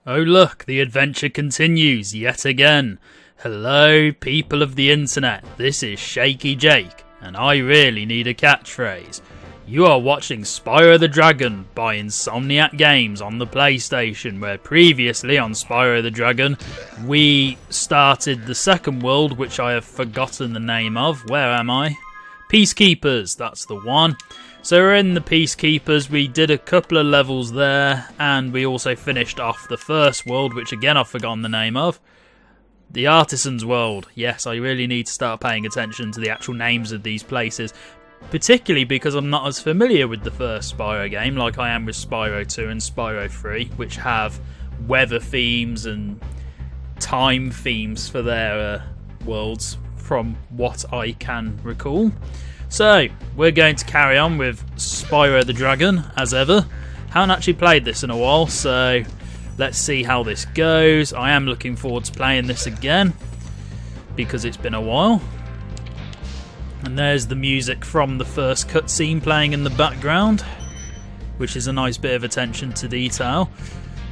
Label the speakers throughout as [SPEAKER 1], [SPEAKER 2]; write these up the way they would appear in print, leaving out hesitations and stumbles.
[SPEAKER 1] Oh look, the adventure continues yet again. Hello people of the internet, this is Shaky Jake, and I really need a catchphrase. You are watching Spyro the Dragon by Insomniac Games on the PlayStation, where previously on Spyro the Dragon we started the second world, which I have forgotten the name of. Where am I? Peacekeepers, that's the one. So we're in the Peacekeepers, we did a couple of levels there, and we also finished off the first world, which again I've forgotten the name of. The Artisan's World. Yes, I really need to start paying attention to the actual names of these places, particularly because I'm not as familiar with the first Spyro game like I am with Spyro 2 and Spyro 3, which have weather themes and time themes for their worlds, from what I can recall. So, we're going to carry on with Spyro the Dragon, as ever. Haven't actually played this in a while, so let's see how this goes. I am looking forward to playing this again, because it's been a while. And there's the music from the first cutscene playing in the background, which is a nice bit of attention to detail.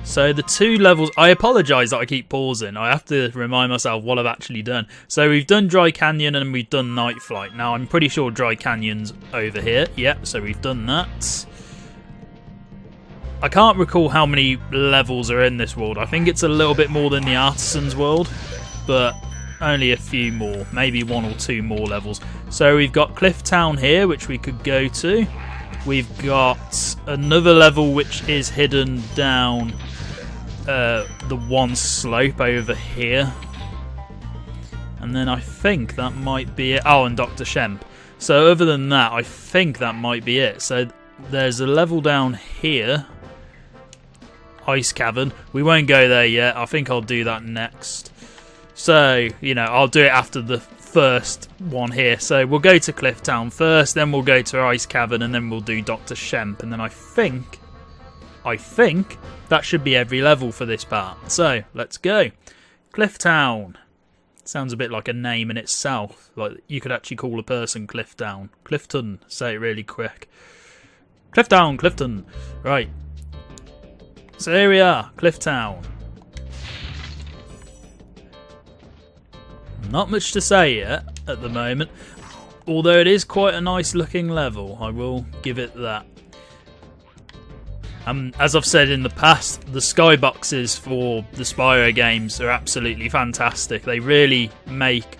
[SPEAKER 1] So the two levels, I apologise that I keep pausing, I have to remind myself what I've actually done. So we've done Dry Canyon and we've done Night Flight. Now I'm pretty sure Dry Canyon's over here, yep, so we've done that. I can't recall how many levels are in this world. I think it's a little bit more than the Artisan's World, but only a few more, maybe one or two more levels. So we've got Cliff Town here, which we could go to. We've got another level which is hidden down the one slope over here. And then I think that might be it. Oh, and Dr. Shemp. So other than that, I think that might be it. So there's a level down here. Ice Cavern. We won't go there yet. I think I'll do that next. So, you know, I'll do it after the first one here. So we'll go to Cliff Town first, then we'll go to Ice Cavern, and then we'll do Dr. Shemp. And then I think that should be every level for this part. So, let's go. Cliff Town. Sounds a bit like a name in itself. Like you could actually call a person Clifton. Clifton. Say it really quick. Clifton, Clifton. Right. So here we are, Cliff Town. Not much to say yet at the moment, although it is quite a nice looking level, I will give it that. As I've said in the past, the skyboxes for the Spyro games are absolutely fantastic. They really make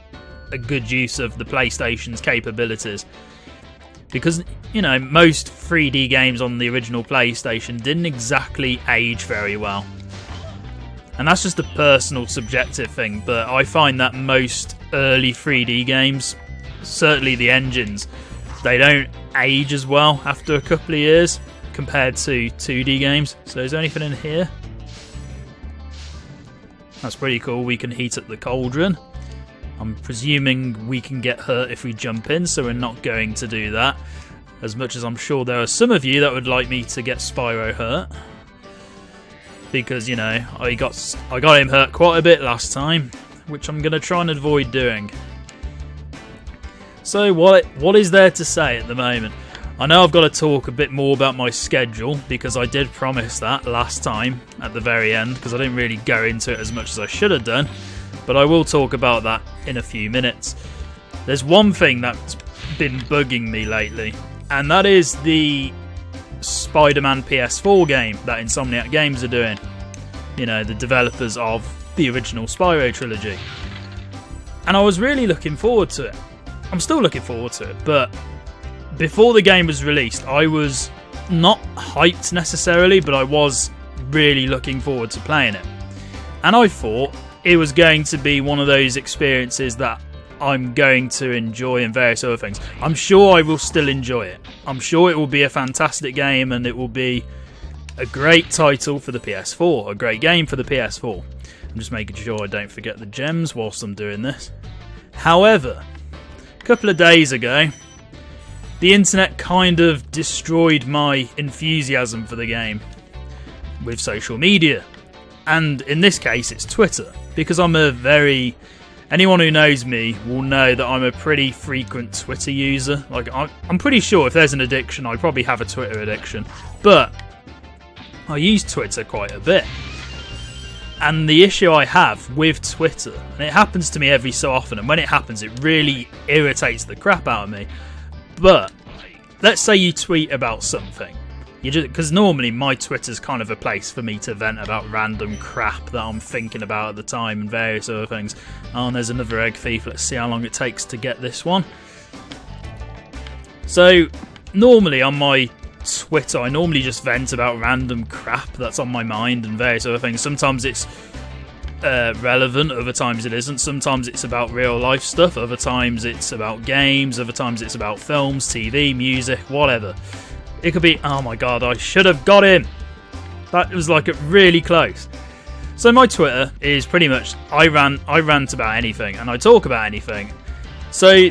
[SPEAKER 1] a good use of the PlayStation's capabilities. Because, you know, most 3D games on the original PlayStation didn't exactly age very well. And that's just a personal, subjective thing, but I find that most early 3D games, certainly the engines, they don't age as well after a couple of years compared to 2D games. So is there anything in here? That's pretty cool. We can heat up the cauldron. I'm presuming we can get hurt if we jump in, so we're not going to do that. As much as I'm sure there are some of you that would like me to get Spyro hurt. Because, you know, I got him hurt quite a bit last time, which I'm going to try and avoid doing. So what is there to say at the moment? I know I've got to talk a bit more about my schedule, because I did promise that last time at the very end, because I didn't really go into it as much as I should have done. But I will talk about that in a few minutes. There's one thing that's been bugging me lately, and that is the Spider-Man PS4 game that Insomniac Games are doing. You know, the developers of the original Spyro trilogy. And I was really looking forward to it. I'm still looking forward to it, but before the game was released, I was not hyped necessarily, but I was really looking forward to playing it. And I thought it was going to be one of those experiences that I'm going to enjoy and various other things. I'm sure I will still enjoy it. I'm sure it will be a fantastic game and it will be a great title for the PS4, a great game for the PS4. I'm just making sure I don't forget the gems whilst I'm doing this. However, a couple of days ago, the internet kind of destroyed my enthusiasm for the game with social media. And in this case, it's Twitter. Because anyone who knows me will know that I'm a pretty frequent Twitter user. Like, I'm pretty sure if there's an addiction, I probably have a Twitter addiction. But I use Twitter quite a bit. And the issue I have with Twitter, and it happens to me every so often, and when it happens it really irritates the crap out of me, but let's say you tweet about something, because normally my Twitter's kind of a place for me to vent about random crap that I'm thinking about at the time and various other things. Oh, and there's another egg thief. Let's see how long it takes to get this one. So normally on my Twitter, I normally just vent about random crap that's on my mind and various other things. Sometimes it's relevant, other times it isn't. Sometimes it's about real life stuff, other times it's about games, other times it's about films, TV, music, whatever. It could be, oh my god, I should have got him. That was like really close. So my Twitter is pretty much, I rant about anything and I talk about anything. So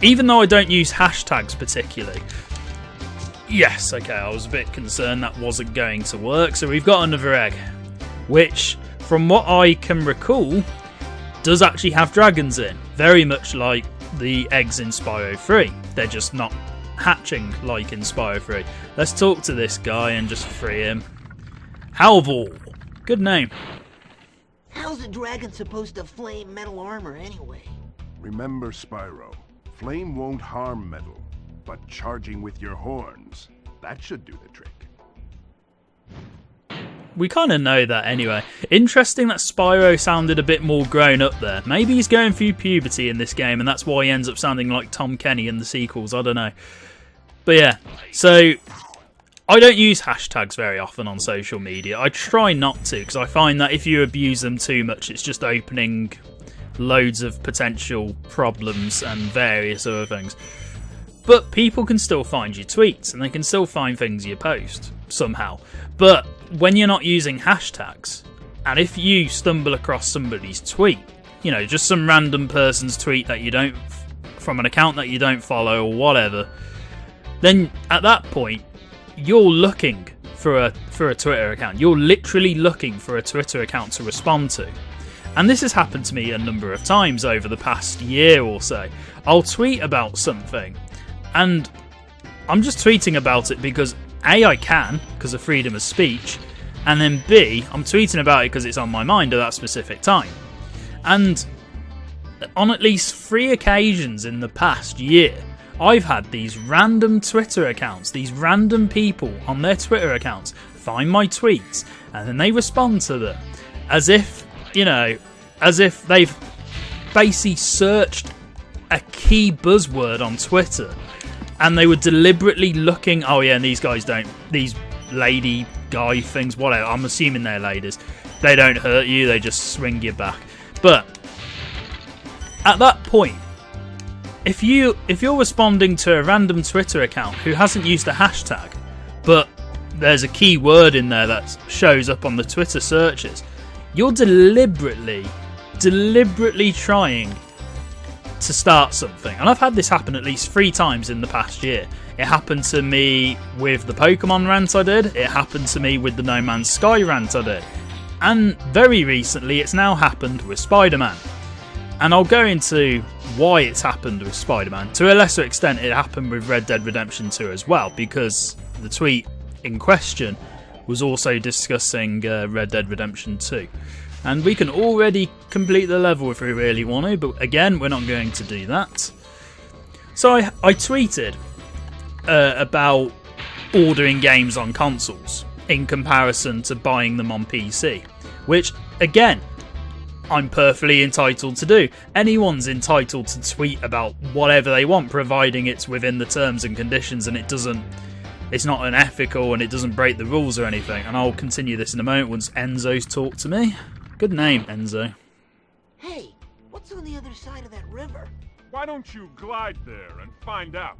[SPEAKER 1] even though I don't use hashtags particularly, yes, okay, I was a bit concerned that wasn't going to work. So we've got another egg, which, from what I can recall, does actually have dragons in. Very much like the eggs in Spyro 3. They're just not hatching like in Spyro 3. Let's talk to this guy and just free him. Halvor. Good name.
[SPEAKER 2] How's a dragon supposed to flame metal armor anyway?
[SPEAKER 3] Remember, Spyro, flame won't harm metal, but charging with your horns, that should do the trick.
[SPEAKER 1] We kind of know that anyway. Interesting that Spyro sounded a bit more grown up there. Maybe he's going through puberty in this game and that's why he ends up sounding like Tom Kenny in the sequels, I don't know. But yeah, so I don't use hashtags very often on social media. I try not to, because I find that if you abuse them too much, it's just opening loads of potential problems and various other things. But people can still find your tweets, and they can still find things you post, somehow. But when you're not using hashtags, and if you stumble across somebody's tweet, you know, just some random person's tweet that you don't, from an account that you don't follow or whatever, then at that point, you're looking for a Twitter account. You're literally looking for a Twitter account to respond to. And this has happened to me a number of times over the past year or so. I'll tweet about something, and I'm just tweeting about it because A, I can, because of freedom of speech, and then B, I'm tweeting about it because it's on my mind at that specific time. And on at least 3 occasions in the past year, I've had these random Twitter accounts, these random people on their Twitter accounts find my tweets, and then they respond to them as if, you know, as if they've basically searched a key buzzword on Twitter, and they were deliberately looking, oh yeah, and these guys don't, these lady guy things, whatever, I'm assuming they're ladies, they don't hurt you, they just swing you back. But at that point, if you're responding to a random Twitter account who hasn't used a hashtag, but there's a key word in there that shows up on the Twitter searches, you're deliberately trying to start something. And I've had this happen at least 3 times in the past year. It happened to me with the Pokemon rant I did. It happened to me with the No Man's Sky rant I did. And very recently, it's now happened with Spider-Man. And I'll go into why it's happened with Spider-Man. To a lesser extent, it happened with Red Dead Redemption 2 as well, because the tweet in question was also discussing Red Dead Redemption 2. And we can already complete the level if we really want to, but again, we're not going to do that. So I tweeted about ordering games on consoles in comparison to buying them on PC, which, again, I'm perfectly entitled to do. Anyone's entitled to tweet about whatever they want, providing it's within the terms and conditions and it's not unethical and it doesn't break the rules or anything. And I'll continue this in a moment once Enzo's talked to me. Good name, Enzo.
[SPEAKER 2] Hey, what's on the other side of that river?
[SPEAKER 4] Why don't you glide there and find out?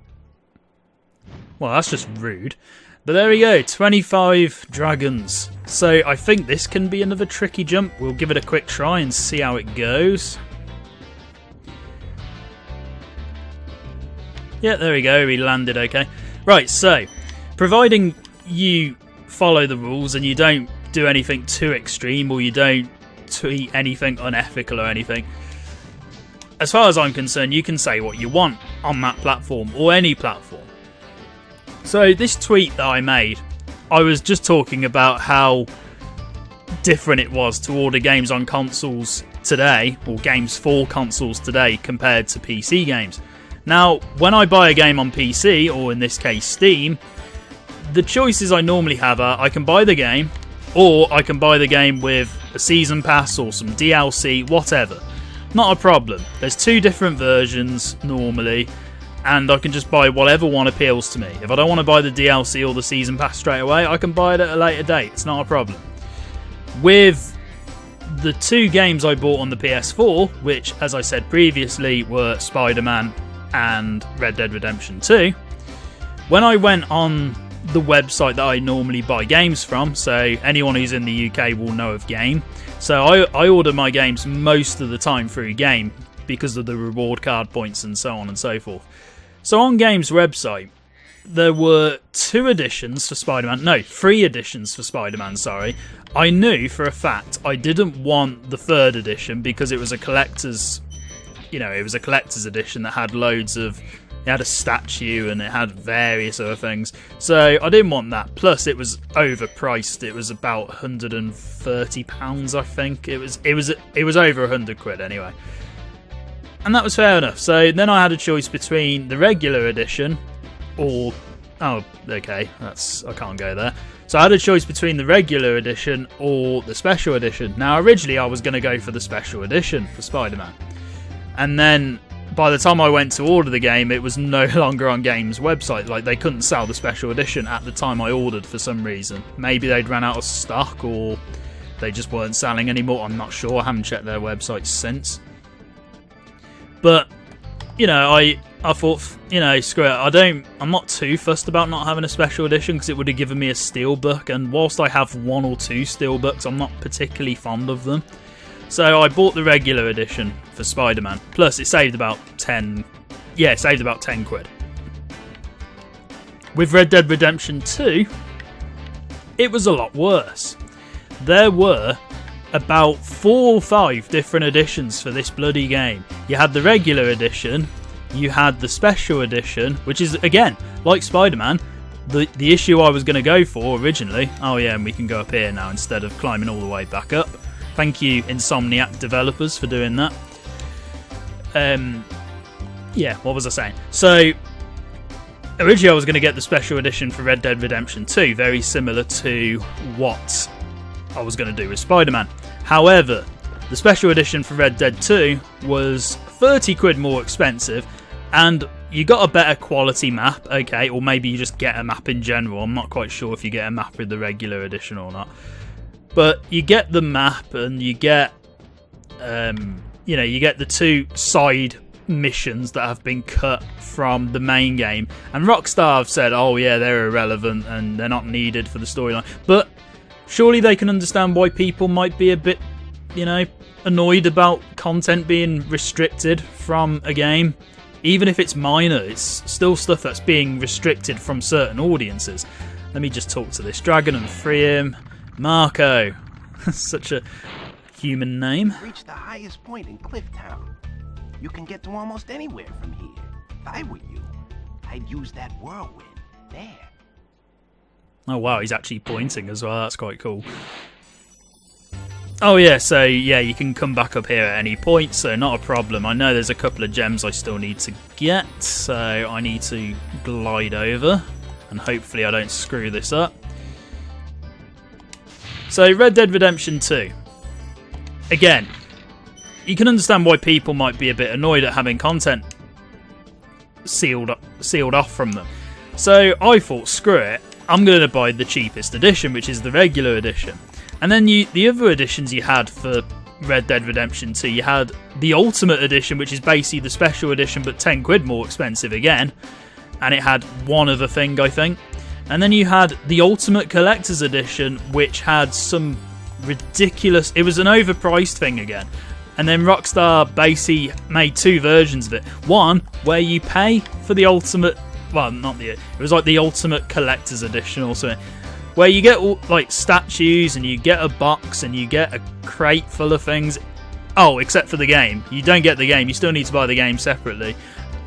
[SPEAKER 1] Well, that's just rude. But there we go, 25 dragons. So I think this can be another tricky jump. We'll give it a quick try and see how it goes. Yeah, there we go, we landed okay. Right, so, providing you follow the rules and you don't do anything too extreme or you don't tweet anything unethical or anything, as far as I'm concerned, you can say what you want on that platform or any platform. So this tweet that I made, I was just talking about how different it was to order games on consoles today, or games for consoles today, compared to PC games. Now, when I buy a game on PC, or in this case Steam, the choices I normally have are I can buy the game, or I can buy the game with a season pass or some DLC, whatever. Not a problem. There's 2 different versions normally, and I can just buy whatever one appeals to me. If I don't want to buy the DLC or the season pass straight away, I can buy it at a later date. It's not a problem. With the 2 games I bought on the PS4, which, as I said previously, were Spider-Man and Red Dead Redemption 2, when I went on the website that I normally buy games from, so anyone who's in the UK will know of Game, so I order my games most of the time through Game because of the reward card points and so on and so forth. So on Game's website, there were 2 editions for Spider-Man, no, 3 editions for Spider-Man, sorry. I knew for a fact I didn't want the 3rd edition because it was a collector's, it was a collector's edition that had loads of, it had a statue and it had various other things. So I didn't want that. Plus it was overpriced. It was about £130, I think. It was over £100 anyway. And that was fair enough. So then I had a choice between the regular edition or I can't go there. So I had a choice between the regular edition or the special edition. Now originally I was going to go for the special edition for Spider-Man. And then by the time I went to order the game, it was no longer on Game's website. Like, they couldn't sell the special edition at the time I ordered for some reason. Maybe they'd ran out of stock, or they just weren't selling anymore. I'm not sure. I haven't checked their website since. But, I thought, screw it. I'm not too fussed about not having a special edition because it would have given me a steelbook. And whilst I have 1 or 2 steelbooks, I'm not particularly fond of them. So I bought the regular edition for Spider-Man. Plus, it saved about 10 quid. With Red Dead Redemption 2, it was a lot worse. There were about 4 or 5 different editions for this bloody game. You had the regular edition, you had the special edition, which is, again, like Spider-Man, the issue I was going to go for originally. Oh yeah, and we can go up here now instead of climbing all the way back up. Thank you, Insomniac developers, for doing that. What was I saying? So, originally I was going to get the special edition for Red Dead Redemption 2, very similar to what I was going to do with Spider-Man. However, the special edition for Red Dead 2 was 30 quid more expensive, and you got a better quality map, okay, or maybe you just get a map in general. I'm not quite sure if you get a map with the regular edition or not. But you get the map, and you get, you get the 2 side missions that have been cut from the main game. And Rockstar have said, oh yeah, they're irrelevant and they're not needed for the storyline. But surely they can understand why people might be a bit, annoyed about content being restricted from a game. Even if it's minor, it's still stuff that's being restricted from certain audiences. Let me just talk to this dragon and free him. Marco. Such a human name.
[SPEAKER 5] Reach the highest point in Clifftown. You can get to almost anywhere from here. If I were you, I'd use that whirlwind there.
[SPEAKER 1] Oh wow, he's actually pointing as well. That's quite cool. Oh yeah, so yeah, you can come back up here at any point, so not a problem. I know there's a couple of gems I still need to get, so I need to glide over, and hopefully I don't screw this up. So, Red Dead Redemption 2. Again, you can understand why people might be a bit annoyed at having content sealed off from them. So, I thought, screw it, I'm going to buy the cheapest edition, which is the regular edition. And then the other editions you had for Red Dead Redemption 2, you had the Ultimate Edition, which is basically the special edition, but 10 quid more expensive again. And it had one other thing, I think. And then you had the Ultimate Collector's Edition, which had some ridiculous... It was an overpriced thing again. And then Rockstar basically made 2 versions of it. One, where you pay for the Ultimate... Well, not the... It was like the Ultimate Collector's Edition or something. Where you get all, like, statues, and you get a box, and you get a crate full of things. Oh, except for the game. You don't get the game. You still need to buy the game separately.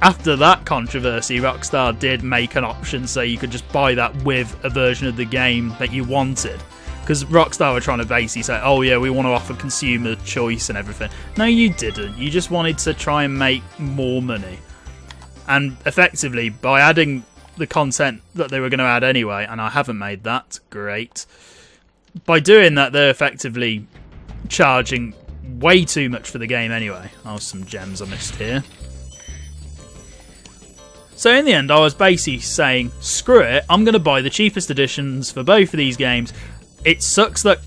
[SPEAKER 1] After that controversy, Rockstar did make an option so you could just buy that with a version of the game that you wanted. Because Rockstar were trying to basically say, oh yeah, we want to offer consumer choice and everything. No, you didn't. You just wanted to try and make more money. And effectively, by adding the content that they were going to add anyway, and I haven't made that, great. By doing that, they're effectively charging way too much for the game anyway. Oh, some gems I missed here. So in the end, I was basically saying, screw it, I'm going to buy the cheapest editions for both of these games. It sucks that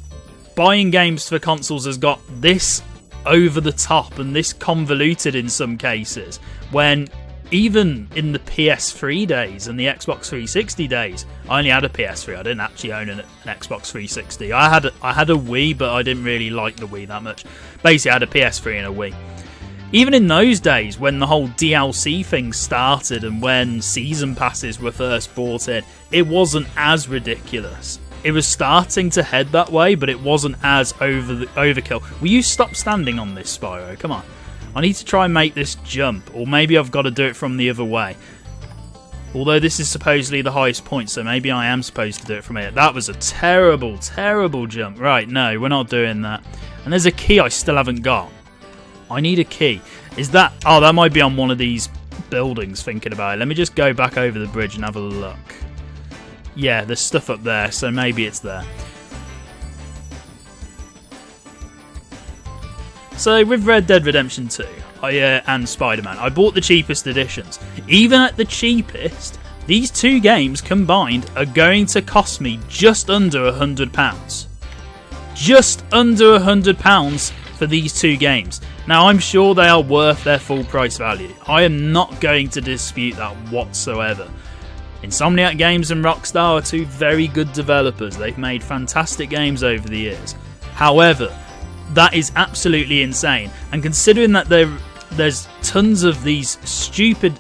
[SPEAKER 1] buying games for consoles has got this over the top and this convoluted in some cases, when even in the PS3 days and the Xbox 360 days, I only had a PS3. I didn't actually own an Xbox 360. I had a Wii, but I didn't really like the Wii that much. Basically, I had a PS3 and a Wii. Even in those days, when the whole DLC thing started and when season passes were first brought in, it wasn't as ridiculous. It was starting to head that way, but it wasn't as overkill. Will you stop standing on this, Spyro? Come on. I need to try and make this jump, or maybe I've got to do it from the other way. Although this is supposedly the highest point, so maybe I am supposed to do it from here. That was a terrible, terrible jump. Right, no, we're not doing that. And there's a key I still haven't got. I need a key. Is that... Oh, that might be on one of these buildings, thinking about it. Let me just go back over the bridge and have a look. Yeah, there's stuff up there, so maybe it's there. So with Red Dead Redemption 2 and Spider-Man, I bought the cheapest editions. Even at the cheapest, these two games combined are going to cost me just under £100. Just under £100 for these two games. Now, I'm sure they are worth their full price value. I am not going to dispute that whatsoever. Insomniac Games and Rockstar are two very good developers. They've made fantastic games over the years. However, that is absolutely insane. And considering that there's tons of these stupid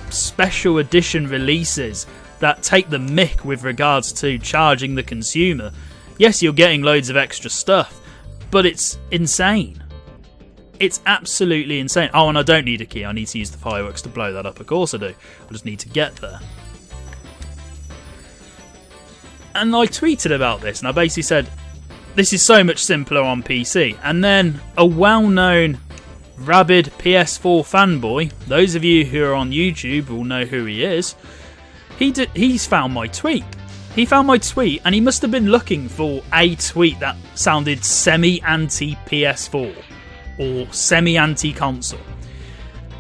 [SPEAKER 1] special edition releases that take the mick with regards to charging the consumer, yes, you're getting loads of extra stuff, but it's insane. It's absolutely insane. Oh, and I don't need a key. I need to use the fireworks to blow that up. Of course I do. I just need to get there. And I tweeted about this, and I basically said, this is so much simpler on PC. And then a well-known rabid PS4 fanboy, those of you who are on YouTube will know who he is, he's found my tweet. He found my tweet, and he must have been looking for a tweet that sounded semi-anti-PS4 or semi-anti-console.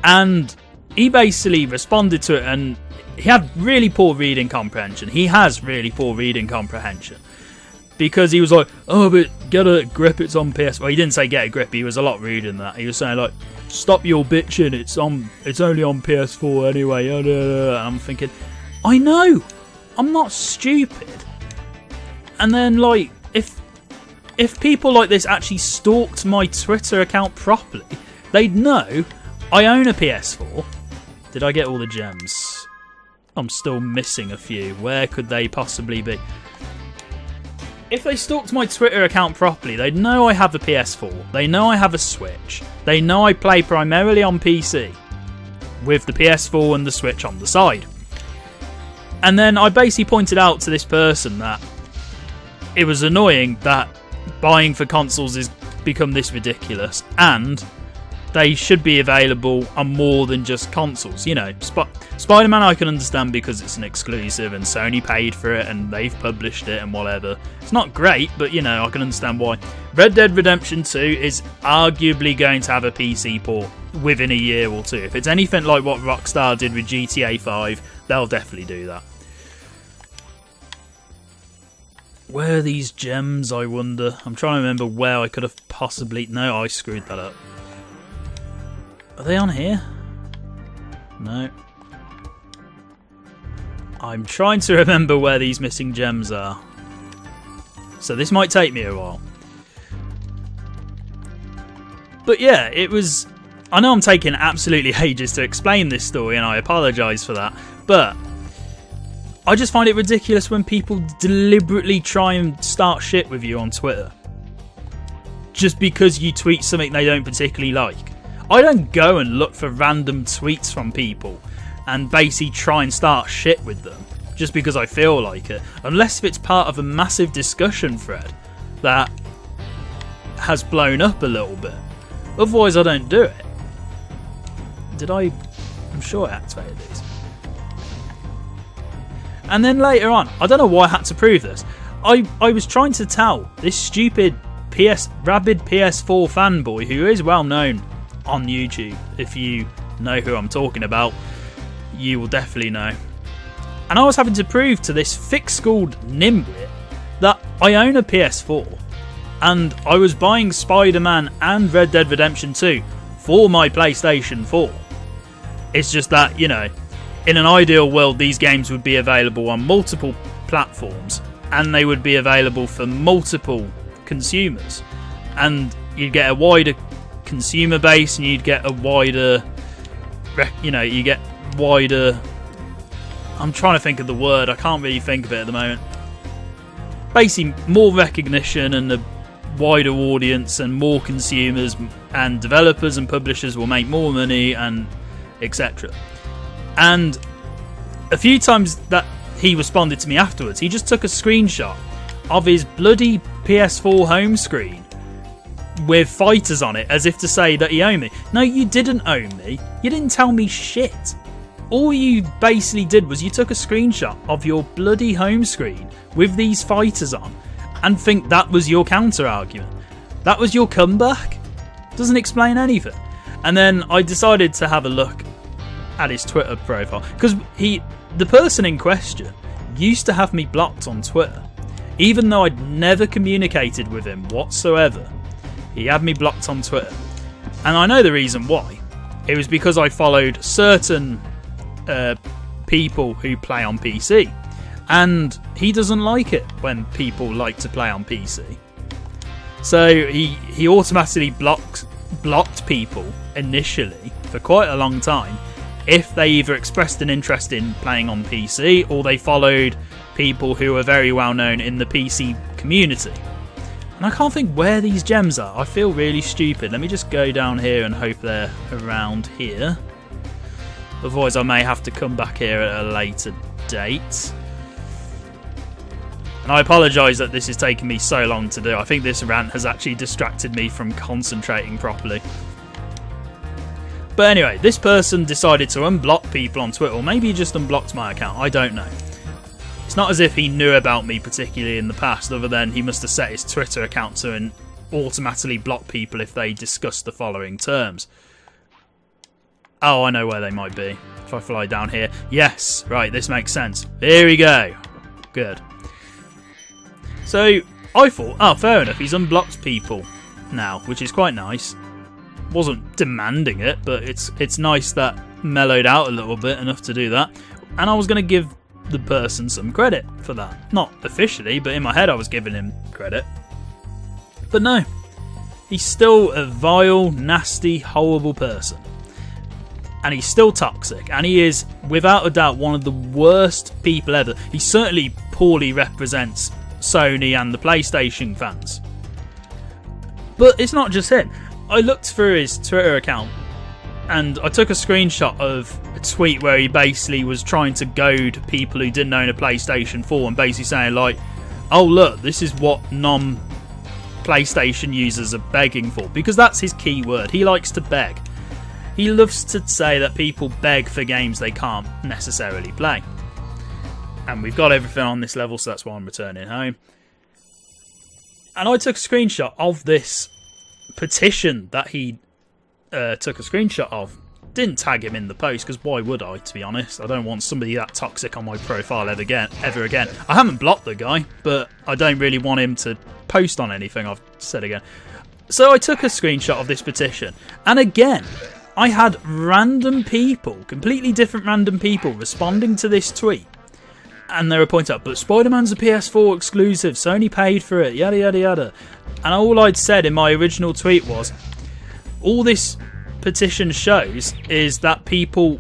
[SPEAKER 1] And he basically responded to it, and he had really poor reading comprehension. He has really poor reading comprehension. Because he was like, oh, but get a grip, it's on PS4. Well, he didn't say get a grip, he was a lot ruder than that. He was saying, like, stop your bitching, it's only on PS4 anyway. And I'm thinking, I know, I'm not stupid. And then, like, if people like this actually stalked my Twitter account properly, they'd know I own a PS4. Did I get all the gems? I'm still missing a few. Where could they possibly be? If they stalked my Twitter account properly, they'd know I have a PS4. They know I have a Switch. They know I play primarily on PC, with the PS4 and the Switch on the side. And then I basically pointed out to this person that it was annoying that buying for consoles has become this ridiculous, and they should be available on more than just consoles. You know, Spider-Man I can understand because it's an exclusive and Sony paid for it and they've published it and whatever. It's not great, but you know, I can understand why. Red Dead Redemption 2 is arguably going to have a PC port within a year or two. If it's anything like what Rockstar did with GTA 5, they'll definitely do that. Where are these gems, I wonder? I'm trying to remember where I could have possibly... No, I screwed that up. Are they on here? No. I'm trying to remember where these missing gems are. So this might take me a while. But yeah, it was... I know I'm taking absolutely ages to explain this story, and I apologise for that. But I just find it ridiculous when people deliberately try and start shit with you on Twitter. Just because you tweet something they don't particularly like. I don't go and look for random tweets from people and basically try and start shit with them. just because I feel like it, unless if it's part of a massive discussion thread that has blown up a little bit. Otherwise I don't do it. I'm sure I activated these. And then later on, I don't know why I had to prove this, I was trying to tell this stupid rabid PS4 fanboy, who is well known on YouTube. If you know who I'm talking about, you will definitely know. And I was having to prove to this thick-skulled nimwit that I own a PS4 and I was buying Spider-Man and Red Dead Redemption 2 for my PlayStation 4. It's just that, you know, in an ideal world these games would be available on multiple platforms and they would be available for multiple consumers, and you'd get a wider consumer base and you'd get a wider, you get wider, I'm trying to think of the word, I can't really think of it at the moment. Basically more recognition and a wider audience and more consumers, and developers and publishers will make more money and etc. And a few times that he responded to me afterwards, he just took a screenshot of his bloody PS4 home screen with fighters on it as if to say that he owned me. No, you didn't own me. You didn't tell me shit. All you basically did was you took a screenshot of your bloody home screen with these fighters on and think that was your counter argument. That was your comeback. Doesn't explain anything. And then I decided to have a look at his Twitter profile, because the person in question used to have me blocked on Twitter, even though I'd never communicated with him whatsoever. He had me blocked on Twitter, and I know the reason why. It was because I followed certain people who play on PC, and he doesn't like it when people like to play on PC. So he automatically blocked people initially for quite a long time if they either expressed an interest in playing on PC or they followed people who are very well known in the PC community. And I can't think where these gems are. I feel really stupid. Let me just go down here and hope they're around here. Otherwise I may have to come back here at a later date. And I apologise that this is taking me so long to do. I think this rant has actually distracted me from concentrating properly. But anyway, this person decided to unblock people on Twitter, or maybe he just unblocked my account, I don't know. It's not as if he knew about me particularly in the past, other than he must have set his Twitter account to automatically block people if they discuss the following terms. Oh, I know where they might be. If I fly down here. Yes, right, this makes sense. Here we go. Good. So, I thought, oh, fair enough, he's unblocked people now, which is quite nice. Wasn't demanding it, but it's nice that mellowed out a little bit, enough to do that. And I was going to give the person some credit for that. Not officially, but in my head I was giving him credit. But no, he's still a vile, nasty, horrible person. And he's still toxic, and he is, without a doubt, one of the worst people ever. He certainly poorly represents Sony and the PlayStation fans. But it's not just him. I looked through his Twitter account and I took a screenshot of a tweet where he basically was trying to goad people who didn't own a PlayStation 4 and basically saying like, oh look, this is what non-PlayStation users are begging for, because that's his key word. He likes to beg. He loves to say that people beg for games they can't necessarily play. And we've got everything on this level, so that's why I'm returning home. And I took a screenshot of this petition that he took a screenshot of. Didn't tag him in the post, because why would I, to be honest? I don't want somebody that toxic on my profile ever again. I haven't blocked the guy, but I don't really want him to post on anything, I've said again. So I took a screenshot of this petition, and again, I had random people, completely different random people, responding to this tweet. And they were pointing out, but Spider-Man's a PS4 exclusive, Sony paid for it, yada yada yada. And all I'd said in my original tweet was, all this petition shows is that people,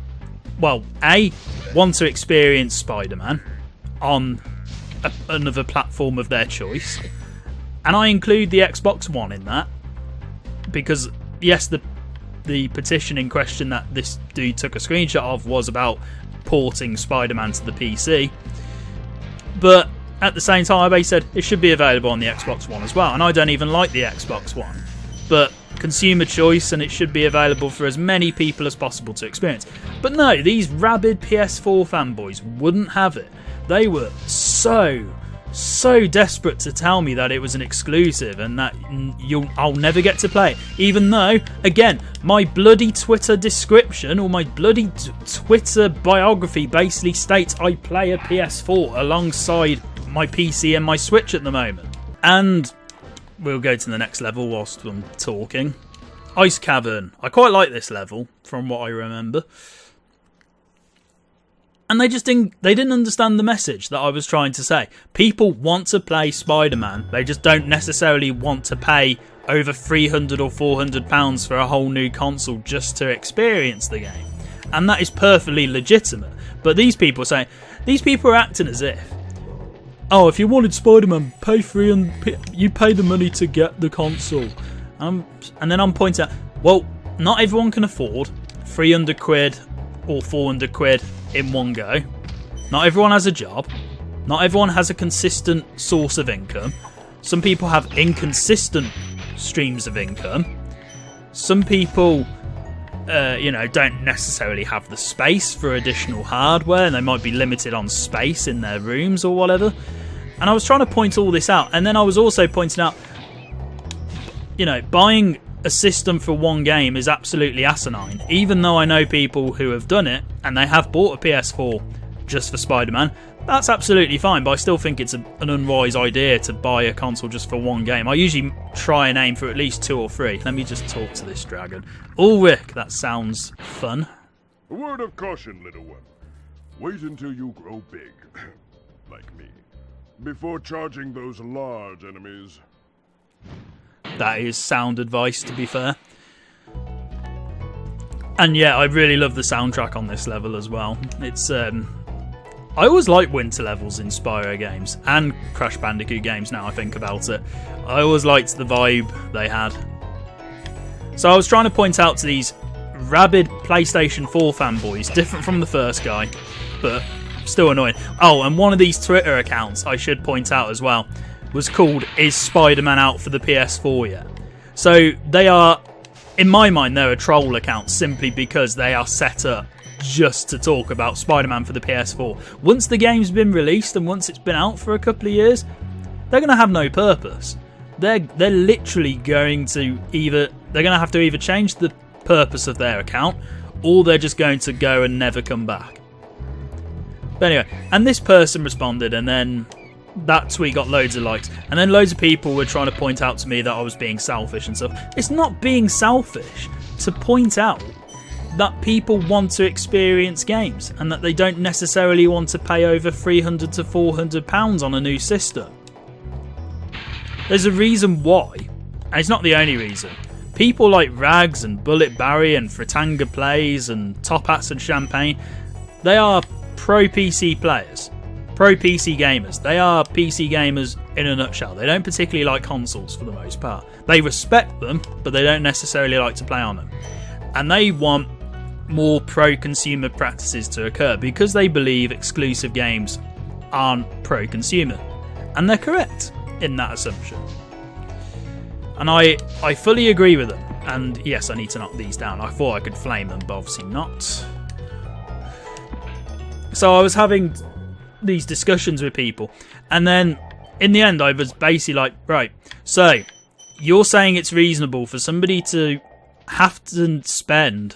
[SPEAKER 1] well, A, want to experience Spider-Man on another platform of their choice. And I include the Xbox One in that, because yes, the petition in question that this dude took a screenshot of was about porting Spider-Man to the PC. But at the same time, they said it should be available on the Xbox One as well. And I don't even like the Xbox One. But consumer choice, and it should be available for as many people as possible to experience. But no, these rabid PS4 fanboys wouldn't have it. They were so desperate to tell me that it was an exclusive and that I'll never get to play it. Even though, again, my bloody Twitter description or my bloody Twitter biography basically states I play a PS4 alongside my PC and my Switch at the moment. And we'll go to the next level whilst I'm talking. Ice Cavern. I quite like this level from what I remember. And they didn't understand the message that I was trying to say. People want to play Spider-Man. They just don't necessarily want to pay over £300 or £400 for a whole new console just to experience the game. And that is perfectly legitimate. But these people are acting as if, oh, if you wanted Spider-Man, pay you pay the money to get the console. And then I'm pointing out, well, not everyone can afford £300 or £400 in one go. Not everyone has a job. Not everyone has a consistent source of income. Some people have inconsistent streams of income. Some people, don't necessarily have the space for additional hardware, and they might be limited on space in their rooms or whatever. And I was trying to point all this out, and then I was also pointing out, buying a system for one game is absolutely asinine. Even though I know people who have done it and they have bought a PS4 just for Spider-Man, that's absolutely fine, but I still think it's an unwise idea to buy a console just for one game. I usually try and aim for at least 2 or 3. Let me just talk to this dragon. Ulrich, that sounds fun.
[SPEAKER 3] A word of caution, little one. Wait until you grow big, like me, before charging those large enemies.
[SPEAKER 1] That is sound advice, to be fair. And yeah, I really love the soundtrack on this level as well. It's I always like winter levels in Spyro games and Crash Bandicoot games now I think about it. I always liked the vibe they had. So I was trying to point out to these rabid PlayStation 4 fanboys, different from the first guy, but still annoying. Oh, and one of these Twitter accounts, I should point out as well, was called Is Spider-Man Out for the PS4 Yet? So they are, in my mind, they're a troll account simply because they are set up just to talk about Spider-Man for the PS4. Once the game's been released and once it's been out for a couple of years, they're going to have no purpose. They're literally going to have to either change the purpose of their account or they're just going to go and never come back. But anyway, and this person responded, and then that tweet got loads of likes, and then loads of people were trying to point out to me that I was being selfish and stuff. It's not being selfish to point out that people want to experience games and that they don't necessarily want to pay over £300 to £400 on a new system. There's a reason why, and it's not the only reason. People like Rags and Bullet Barry and Fritanga Plays and Top Hats and Champagne, they are pro PC players. Pro PC gamers. They are PC gamers in a nutshell. They don't particularly like consoles for the most part. They respect them, but they don't necessarily like to play on them. And they want more pro-consumer practices to occur because they believe exclusive games aren't pro-consumer. And they're correct in that assumption. And I fully agree with them. And yes, I need to knock these down. I thought I could flame them, but obviously not. So I was having these discussions with people, and then in the end I was basically like, right, so you're saying it's reasonable for somebody to have to spend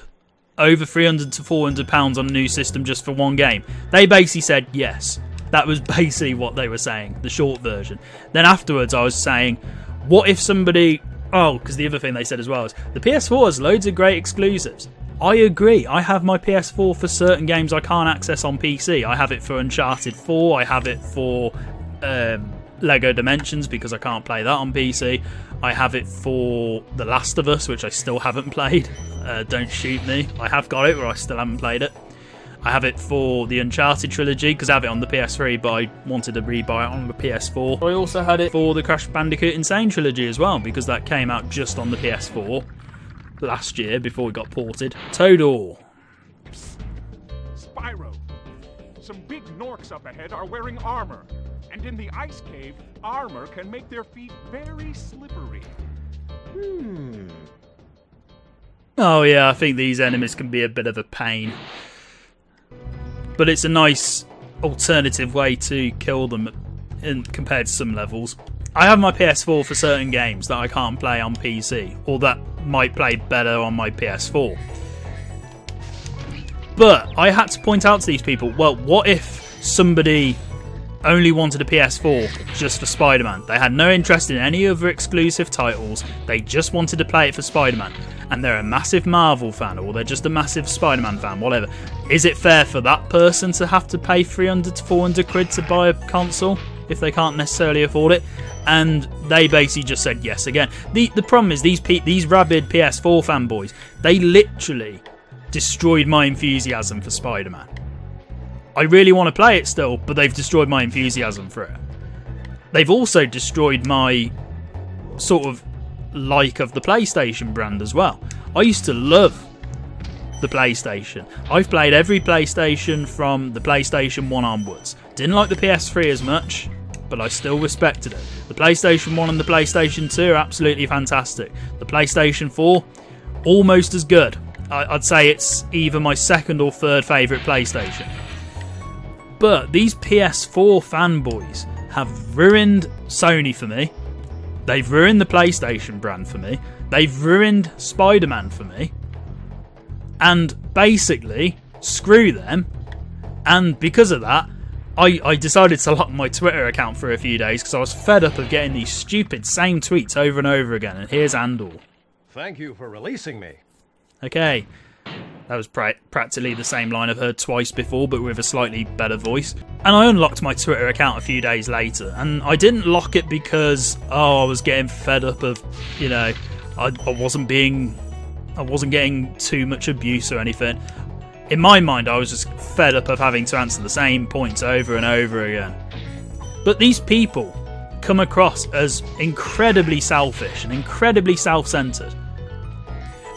[SPEAKER 1] over £300 to £400 on a new system just for one game? They basically said yes. That was basically what they were saying, the short version. Then afterwards I was saying, what if somebody, because the other thing they said as well is the PS4 has loads of great exclusives. I agree. I have my PS4 for certain games I can't access on PC. I have it for Uncharted 4. I have it for Lego Dimensions because I can't play that on PC. I have it for The Last of Us, which I still haven't played. Don't shoot me. I have got it, but I still haven't played it. I have it for the Uncharted trilogy because I have it on the PS3, but I wanted to rebuy it on the PS4. I also had it for the Crash Bandicoot Insane trilogy as well because that came out just on the PS4. Last year before it got ported. Todor.
[SPEAKER 4] Spyro, some big Norks up ahead are wearing armor. And in the ice cave, armor can make their feet very slippery.
[SPEAKER 1] Oh yeah, I think these enemies can be a bit of a pain. But it's a nice alternative way to kill them compared to some levels. I have my PS4 for certain games that I can't play on PC, or that might play better on my PS4. But I had to point out to these people, well, what if somebody only wanted a PS4 just for Spider-Man? They had no interest in any other exclusive titles, they just wanted to play it for Spider-Man. And they're a massive Marvel fan, or they're just a massive Spider-Man fan, whatever. Is it fair for that person to have to pay 300 to 400 quid to buy a console if they can't necessarily afford it? And they basically just said yes again. The problem is these rabid PS4 fanboys, they literally destroyed my enthusiasm for Spider-Man. I really want to play it still, but they've destroyed my enthusiasm for it. They've also destroyed my sort of like of the PlayStation brand as well. I used to love the PlayStation. I've played every PlayStation from the PlayStation 1 onwards. Didn't like the PS3 as much, but I still respected it. The PlayStation 1 and the PlayStation 2 are absolutely fantastic. The PlayStation 4, almost as good. I'd say it's either my second or third favourite PlayStation. But these PS4 fanboys have ruined Sony for me. They've ruined the PlayStation brand for me. They've ruined Spider-Man for me. And basically, screw them. And because of that, I decided to lock my Twitter account for a few days because I was fed up of getting these stupid same tweets over and over again. And here's Andal.
[SPEAKER 6] Thank you for releasing me.
[SPEAKER 1] Okay. That was practically the same line I've heard twice before, but with a slightly better voice. And I unlocked my Twitter account a few days later, and I didn't lock it because, I was getting fed up of, I wasn't getting too much abuse or anything. In my mind, I was just fed up of having to answer the same points over and over again. But these people come across as incredibly selfish and incredibly self-centered.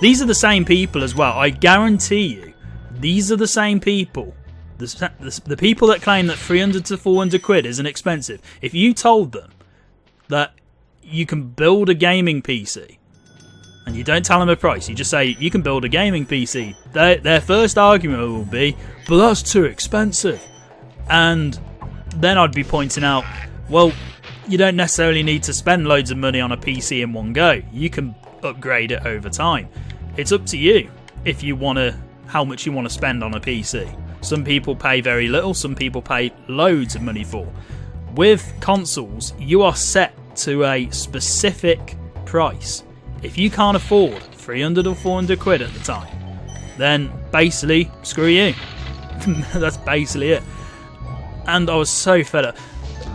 [SPEAKER 1] These are the same people as well. I guarantee you, these are the same people. The people that claim that 300 to 400 quid isn't expensive. If you told them that you can build a gaming PC, and you don't tell them a price, you just say you can build a gaming PC, their first argument will be, but that's too expensive. And then I'd be pointing out, well, you don't necessarily need to spend loads of money on a PC in one go. You can upgrade it over time. It's up to you if you want to, how much you want to spend on a PC. Some people pay very little, some people pay loads of money for. With consoles, you are set to a specific price. If you can't afford 300 or 400 quid at the time, then basically, screw you. That's basically it. And I was so fed up.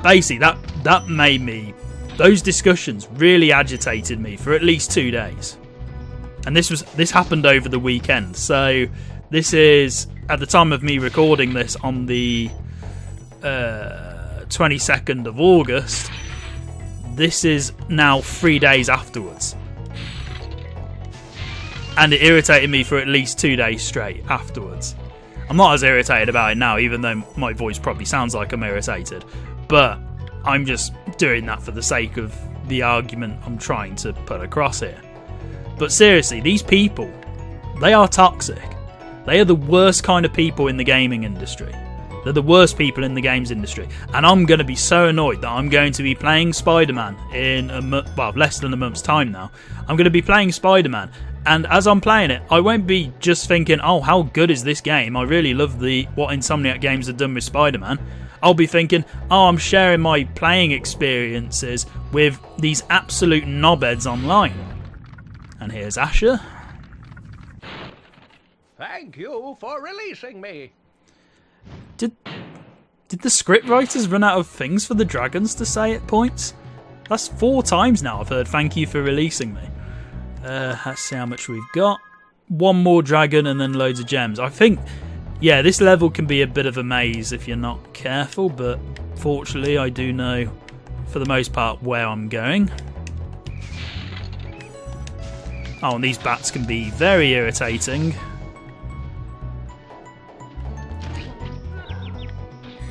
[SPEAKER 1] Basically, that made me, those discussions really agitated me for at least 2 days. And this happened over the weekend. So this is, at the time of me recording this, on the 22nd of August. This is now 3 days afterwards. And it irritated me for at least 2 days straight afterwards. I'm not as irritated about it now, even though my voice probably sounds like I'm irritated. But I'm just doing that for the sake of the argument I'm trying to put across here. But seriously, these people, they are toxic. They are the worst kind of people in the gaming industry. They're the worst people in the games industry. And I'm going to be so annoyed that I'm going to be playing Spider-Man in less than a month's time now. I'm going to be playing Spider-Man. And as I'm playing it, I won't be just thinking, oh, how good is this game? I really love what Insomniac Games have done with Spider-Man. I'll be thinking, oh, I'm sharing my playing experiences with these absolute knobheads online. And here's Asher.
[SPEAKER 6] Thank you for releasing me.
[SPEAKER 1] Did the scriptwriters run out of things for the dragons to say at points? That's 4 times now I've heard thank you for releasing me. Let's see how much we've got. 1 more dragon and then loads of gems. I think, yeah, this level can be a bit of a maze if you're not careful, but fortunately I do know for the most part where I'm going. Oh, and these bats can be very irritating.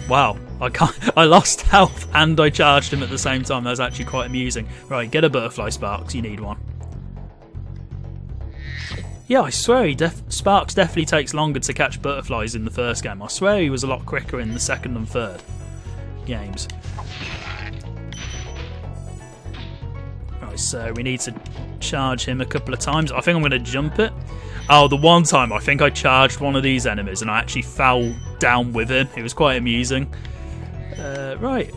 [SPEAKER 1] Wow, I lost health and I charged him at the same time. That was actually quite amusing. Right, get a butterfly, Sparks. You need one. Yeah, I swear Sparks definitely takes longer to catch butterflies in the first game. I swear he was a lot quicker in the second and third games. Right, so we need to charge him a couple of times. I think I'm going to jump it. Oh, the one time I think I charged one of these enemies and I actually fell down with him. It was quite amusing. Right.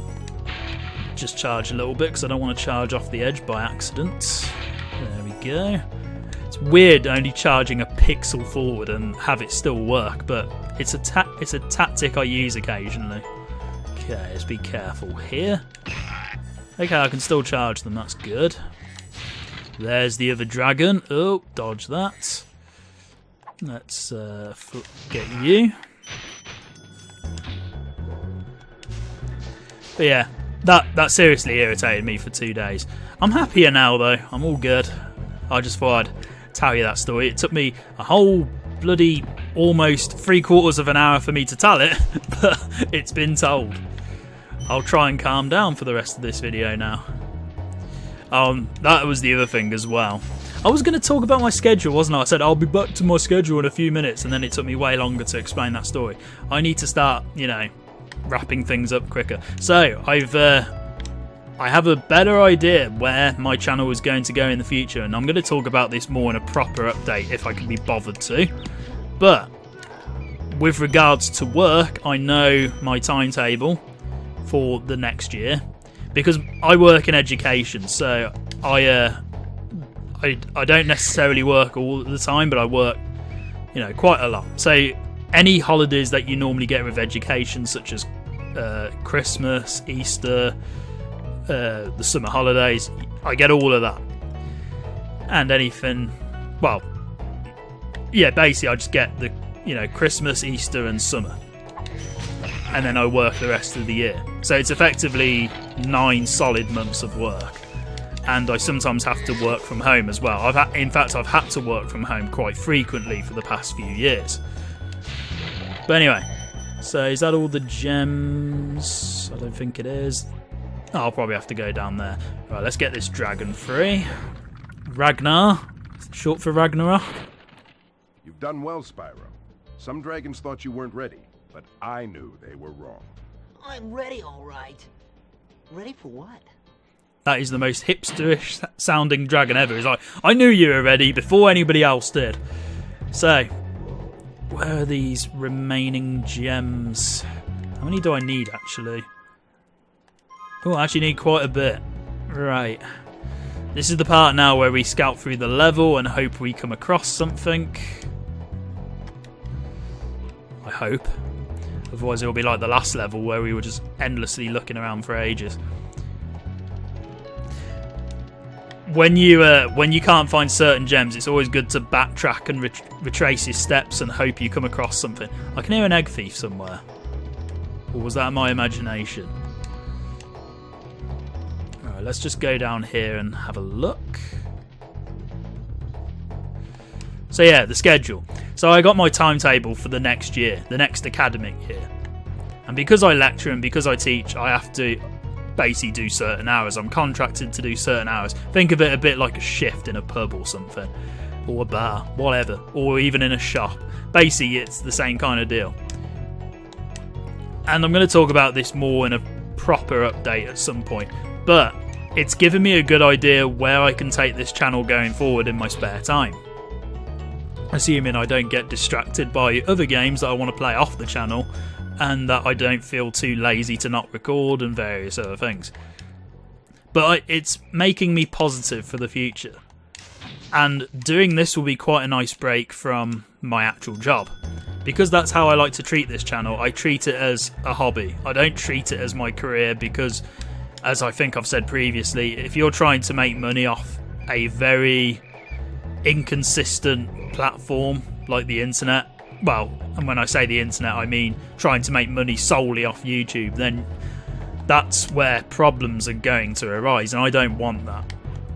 [SPEAKER 1] Just charge a little bit because I don't want to charge off the edge by accident. There we go. It's weird only charging a pixel forward and have it still work, but it's a tactic I use occasionally. Okay, let's be careful here. Okay, I can still charge them. That's good. There's the other dragon. Oh, dodge that. Let's get you. But yeah, that seriously irritated me for 2 days. I'm happier now though. I'm all good. I just thought I'd tell you that story. It took me a whole bloody almost 3/4 of an hour for me to tell it, but it's been told. I'll try and calm down for the rest of this video now. That was the other thing as well. I was going to talk about my schedule, wasn't I? I said I'll be back to my schedule in a few minutes, and then it took me way longer to explain that story. I need to start, wrapping things up quicker. So I have a better idea where my channel is going to go in the future, and I'm going to talk about this more in a proper update if I can be bothered to. But with regards to work, I know my timetable for the next year because I work in education, so I don't necessarily work all the time, but I work, quite a lot. So any holidays that you normally get with education, such as Christmas, Easter, the summer holidays, I get all of that. And anything, well, yeah, basically I just get the, Christmas, Easter and summer. And then I work the rest of the year. So it's effectively 9 solid months of work. And I sometimes have to work from home as well. In fact, I've had to work from home quite frequently for the past few years. But anyway, so is that all the gems? I don't think it is. Oh, I'll probably have to go down there. Right, let's get this dragon free. Ragnar, short for Ragnarok.
[SPEAKER 3] You've done well, Spyro. Some dragons thought you weren't ready, but I knew they were wrong.
[SPEAKER 2] I'm ready, all right. Ready for what?
[SPEAKER 1] That is the most hipsterish sounding dragon ever. He's like, I knew you were ready before anybody else did. So, where are these remaining gems? How many do I need, actually? Oh, I actually need quite a bit. Right. This is the part now where we scout through the level and hope we come across something. I hope. Otherwise it'll be like the last level where we were just endlessly looking around for ages. When you can't find certain gems, it's always good to backtrack and retrace your steps and hope you come across something. I can hear an egg thief somewhere. Or was that my imagination? Alright, let's just go down here and have a look. So yeah, the schedule. So I got my timetable for the next year, the next academic year. And because I lecture and because I teach, I have to basically do certain hours. I'm contracted to do certain hours. Think of it a bit like a shift in a pub or something. Or a bar, whatever. Or even in a shop. Basically, it's the same kind of deal. And I'm going to talk about this more in a proper update at some point. But it's given me a good idea where I can take this channel going forward in my spare time. Assuming I don't get distracted by other games that I want to play off the channel, and that I don't feel too lazy to not record and various other things. But it's making me positive for the future. And doing this will be quite a nice break from my actual job. Because that's how I like to treat this channel. I treat it as a hobby. I don't treat it as my career because, as I think I've said previously, if you're trying to make money off a very inconsistent platform like the internet, well, and when I say the internet I mean trying to make money solely off YouTube, then that's where problems are going to arise, and I don't want that.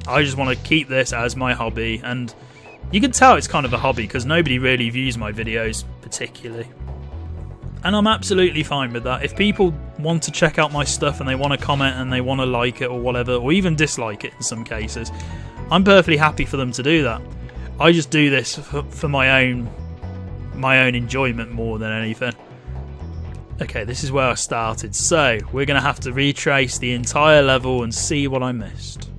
[SPEAKER 1] I just want to keep this as my hobby, and you can tell it's kind of a hobby because nobody really views my videos particularly, and I'm absolutely fine with that. If people want to check out my stuff and they want to comment and they want to like it or whatever, or even dislike it in some cases, I'm perfectly happy for them to do that. I just do this for my own enjoyment more than anything. Okay, this is where I started, so we're going to have to retrace the entire level and see what I missed.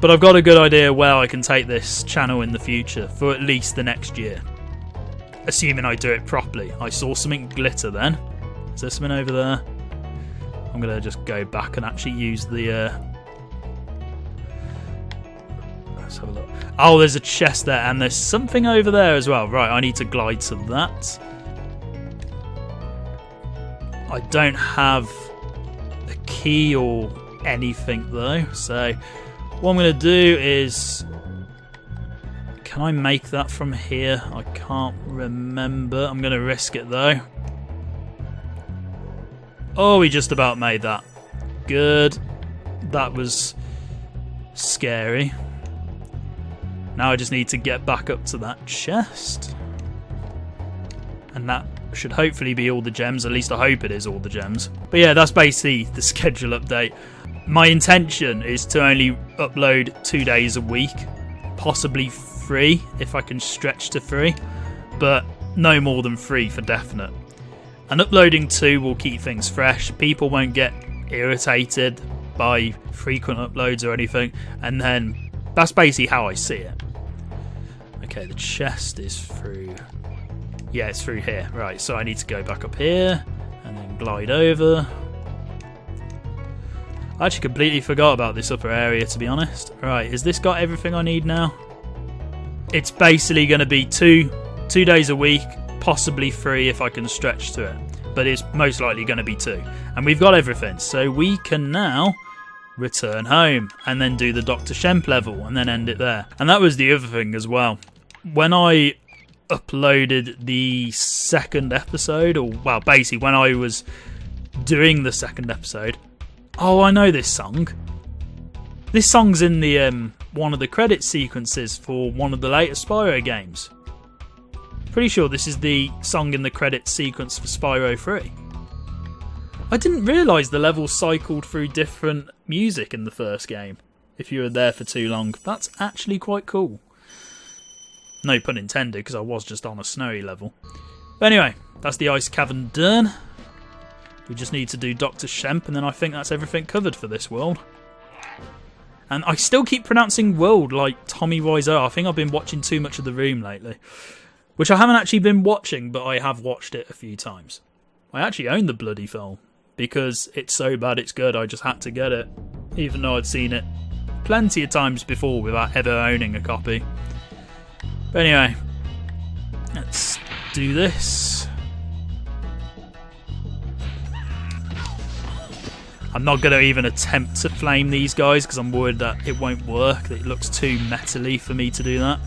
[SPEAKER 1] But I've got a good idea where I can take this channel in the future, for at least the next year. Assuming I do it properly. I saw something glitter then. Is there something over there? I'm going to just go back and actually use the... Let's have a look. Oh, there's a chest there, and there's something over there as well. Right, I need to glide to that. I don't have a key or anything though, so what I'm going to do is... Can I make that from here? I can't remember. I'm going to risk it though. Oh, we just about made that. Good. That was scary. Now I just need to get back up to that chest. And that should hopefully be all the gems. At least I hope it is all the gems. But yeah, that's basically the schedule update. My intention is to only upload 2 days a week. Possibly 3 if I can stretch to 3. But no more than 3 for definite. And uploading 2 will keep things fresh. People won't get irritated by frequent uploads or anything. And then that's basically how I see it. Okay, the chest is through... Yeah, it's through here. Right, so I need to go back up here and then glide over. I actually completely forgot about this upper area, to be honest. Right, has this got everything I need now? It's basically going to be two days a week, possibly 3 if I can stretch to it. But it's most likely going to be 2. And we've got everything, so we can now return home and then do the Dr. Shemp level and then end it there. And that was the other thing as well. When I uploaded the second episode, or well, basically when I was doing the second episode, oh, I know this song. This song's in the one of the credit sequences for one of the later Spyro games. Pretty sure this is the song in the credit sequence for Spyro 3. I didn't realise the levels cycled through different music in the first game. If you were there for too long, that's actually quite cool. No pun intended, because I was just on a snowy level. But anyway, that's the ice cavern done. We just need to do Dr. Shemp, and then I think that's everything covered for this world. And I still keep pronouncing world like Tommy Wiseau. I think I've been watching too much of The Room lately. Which I haven't actually been watching, but I have watched it a few times. I actually own the bloody film. Because it's so bad it's good, I just had to get it. Even though I'd seen it plenty of times before without ever owning a copy. But anyway, let's do this. I'm not going to even attempt to flame these guys because I'm worried that it won't work. It looks too metally for me to do that.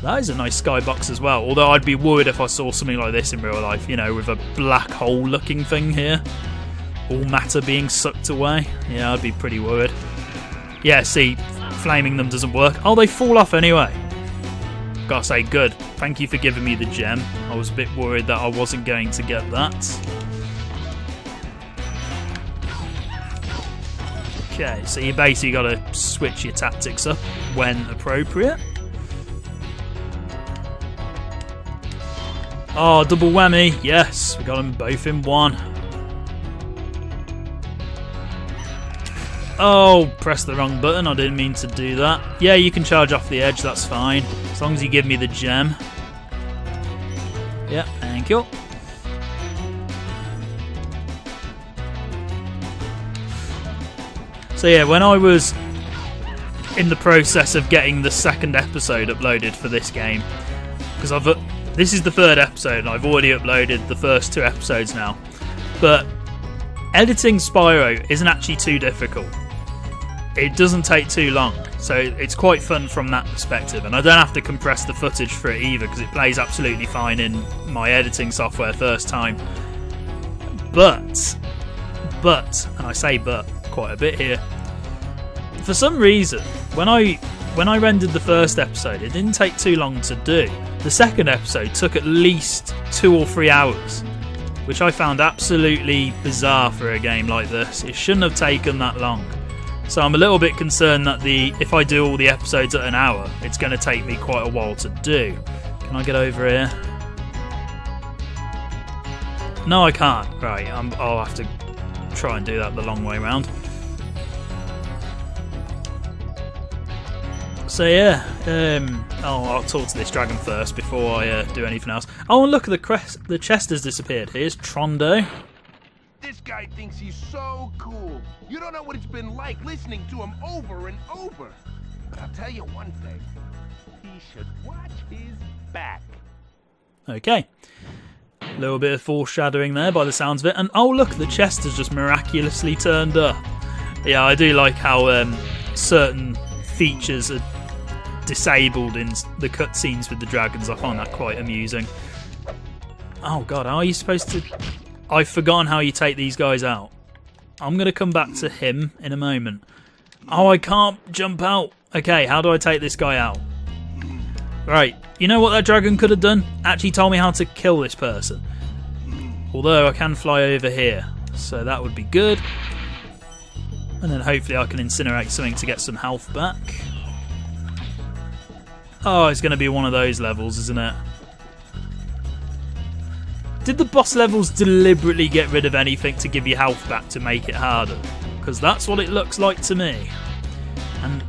[SPEAKER 1] That is a nice skybox as well. Although I'd be worried if I saw something like this in real life, you know, with a black hole looking thing here. All matter being sucked away. Yeah, I'd be pretty worried. Yeah, see, flaming them doesn't work. Oh, they fall off anyway. Gotta say, good. Thank you for giving me the gem. I was a bit worried that I wasn't going to get that. Okay, so you basically gotta switch your tactics up when appropriate. Oh, double whammy. Yes, we got them both in one. Oh, press the wrong button. I didn't mean to do that. Yeah, you can charge off the edge. That's fine. As long as you give me the gem. Yeah, thank you. So yeah, when I was in the process of getting the second episode uploaded for this game, because this is the third episode and I've already uploaded the first 2 episodes now, but editing Spyro isn't actually too difficult. It doesn't take too long, so it's quite fun from that perspective, and I don't have to compress the footage for it either because it plays absolutely fine in my editing software first time. But, and I say but quite a bit here, for some reason, when I rendered the first episode, it didn't take too long to do. The second episode took at least 2 or 3 hours, which I found absolutely bizarre for a game like this. It shouldn't have taken that long. So I'm a little bit concerned that if I do all the episodes at an hour, it's going to take me quite a while to do. Can I get over here? No, I can't. Right, I'll have to try and do that the long way around. So yeah, I'll talk to this dragon first before I do anything else. Oh, and look, the chest has disappeared. Here's Trondo.
[SPEAKER 5] This guy thinks he's so cool. You don't know what it's been like listening to him over and over. But I'll tell you one thing. He should watch his back.
[SPEAKER 1] Okay. A little bit of foreshadowing there by the sounds of it. And oh look, the chest has just miraculously turned up. Yeah, I do like how certain features are disabled in the cutscenes with the dragons. I find that quite amusing. Oh god, how are you supposed to... I've forgotten how you take these guys out. I'm going to come back to him in a moment. Oh, I can't jump out. Okay, how do I take this guy out? Right, you know what that dragon could have done? Actually told me how to kill this person. Although I can fly over here, so that would be good. And then hopefully I can incinerate something to get some health back. Oh, it's going to be one of those levels, isn't it? Did the boss levels deliberately get rid of anything to give you health back to make it harder? Because that's what it looks like to me. And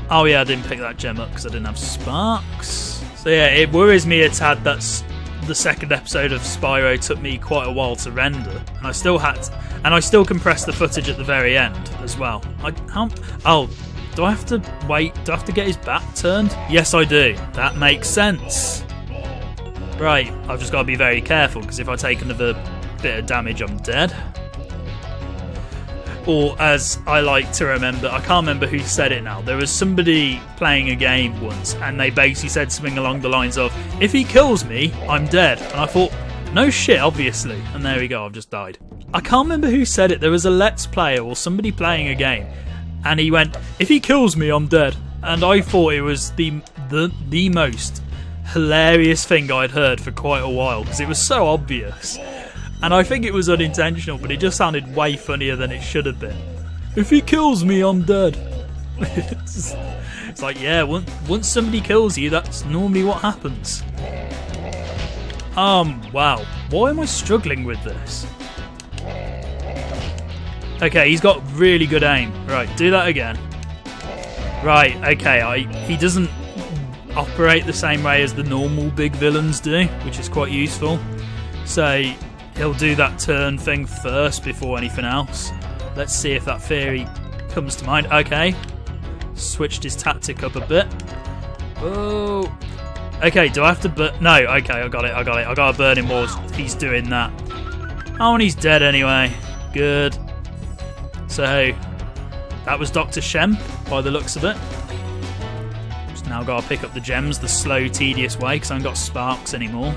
[SPEAKER 1] oh yeah, I didn't pick that gem up because I didn't have sparks. So yeah, it worries me a tad that the second episode of Spyro took me quite a while to render, and I still compressed the footage at the very end as well. Do I have to wait? Do I have to get his back turned? Yes, I do. That makes sense. Right, I've just got to be very careful, because if I take another bit of damage, I'm dead. Or, as I like to remember, I can't remember who said it now, there was somebody playing a game once, and they basically said something along the lines of, if he kills me, I'm dead. And I thought, no shit, obviously. And there we go, I've just died. I can't remember who said it, there was a Let's Player or somebody playing a game, and he went, if he kills me, I'm dead. And I thought it was the most hilarious thing I'd heard for quite a while, because it was so obvious, and I think it was unintentional, but it just sounded way funnier than it should have been. If he kills me, I'm dead. It's like, yeah, once somebody kills you, that's normally what happens. Wow, why am I struggling with this? Okay, he's got really good aim. Right, do that again. Right, okay, he doesn't operate the same way as the normal big villains do, which is quite useful. So he'll do that turn thing first before anything else. Let's see if that theory comes to mind. Okay, switched his tactic up a bit. Oh, okay, do I have to no, okay, I got it. I gotta burn him while he's doing that. Oh, and he's dead anyway. Good. So that was Dr. Shemp by the looks of it. Now I've got to pick up the gems the slow, tedious way, because I haven't got sparks anymore.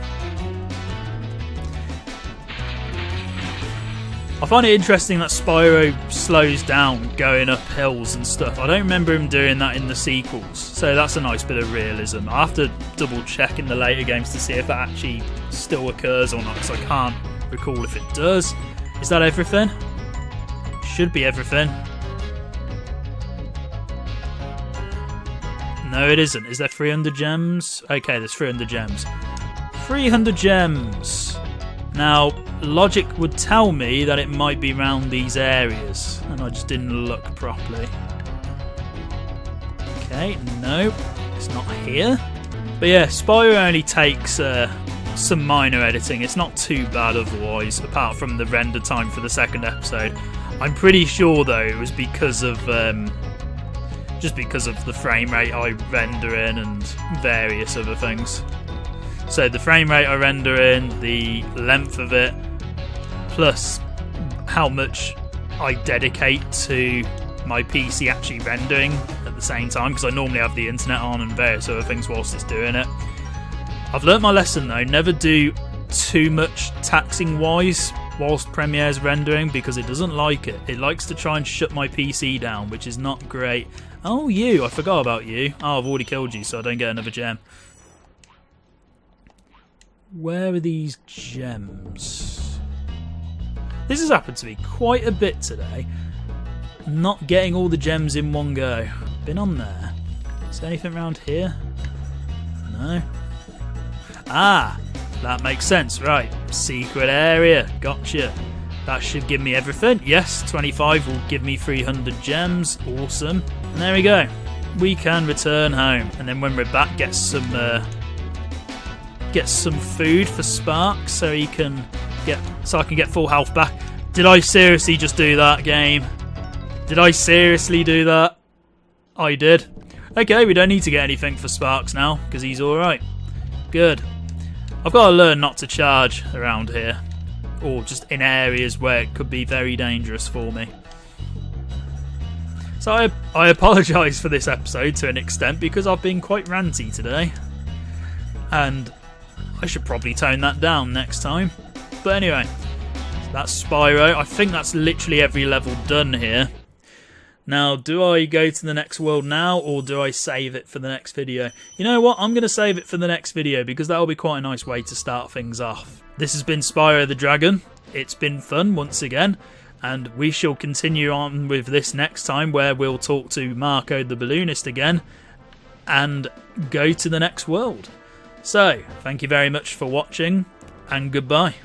[SPEAKER 1] I find it interesting that Spyro slows down going up hills and stuff. I don't remember him doing that in the sequels, so that's a nice bit of realism. I have to double check in the later games to see if that actually still occurs or not, because I can't recall if it does. Is that everything? Should be everything. No, it isn't. Is there 300 gems? Okay, there's 300 gems. 300 gems! Now, logic would tell me that it might be around these areas, and I just didn't look properly. Okay, nope. It's not here. But yeah, Spyro only takes some minor editing. It's not too bad otherwise, apart from the render time for the second episode. I'm pretty sure, though, it was because of... just because of the frame rate I render in and various other things. So the frame rate I render in, the length of it, plus how much I dedicate to my PC actually rendering at the same time, because I normally have the internet on and various other things whilst it's doing it. I've learnt my lesson though, never do too much taxing wise whilst Premiere's rendering because it doesn't like it. It likes to try and shut my PC down, which is not great. Oh, I forgot about you. Oh, I've already killed you, so I don't get another gem. Where are these gems? This has happened to me quite a bit today. Not getting all the gems in one go. Been on there. Is there anything around here? No. Ah, that makes sense. Right, secret area. Gotcha. That should give me everything. Yes, 25 will give me 300 gems. Awesome. And there we go. We can return home. And then when we're back, get some food for Spark so I can get full health back. Did I seriously just do that, game? Did I seriously do that? I did. Okay, we don't need to get anything for Sparks now because he's alright. Good. I've got to learn not to charge around here. Or just in areas where it could be very dangerous for me. So I apologise for this episode to an extent because I've been quite ranty today. And I should probably tone that down next time. But anyway, that's Spyro. I think that's literally every level done here. Now, do I go to the next world now, or do I save it for the next video? You know what? I'm going to save it for the next video, because that'll be quite a nice way to start things off. This has been Spyro the Dragon. It's been fun once again, and we shall continue on with this next time, where we'll talk to Marco the Balloonist again, and go to the next world. So, thank you very much for watching, and goodbye.